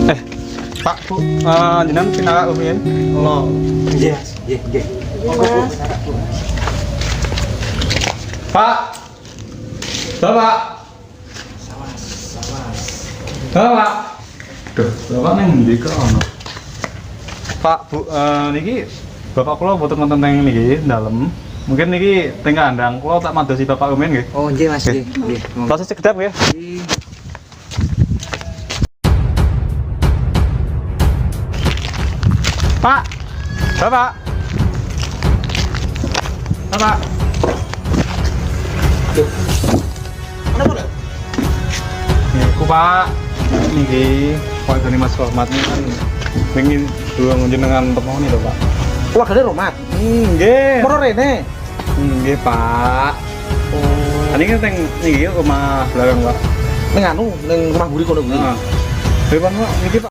Pak, Bu, jenengan pindah rumiyin? Oh, nggih, nggih. Monggo, Bu. Pak. Bapak. Bapak. Duh, Bapak nang ndi kono? Pak, Bu, niki Bapak kula mboten wonten teng niki dalem. Mungkin niki teng kandang kula tak madosi Bapak rumiyin nggih. Oh, nggih, Mas, nggih. Nggih. Proses sekedap nggih. Nggih. Pak. Bapak. Bapak. Kenapa, Dok? Niku Pak, niki Pak Doni Mas Hormat ini kan pengen dua njenengan temoni lho Pak. Keluargane Romat. Nggih. Moro rene. Nggih Pak. Oh. Ini kan teng niki rumah belakang Pak. Ning anu, ning rumah buri kono kuwi. Heeh. Depan Pak, niki Pak.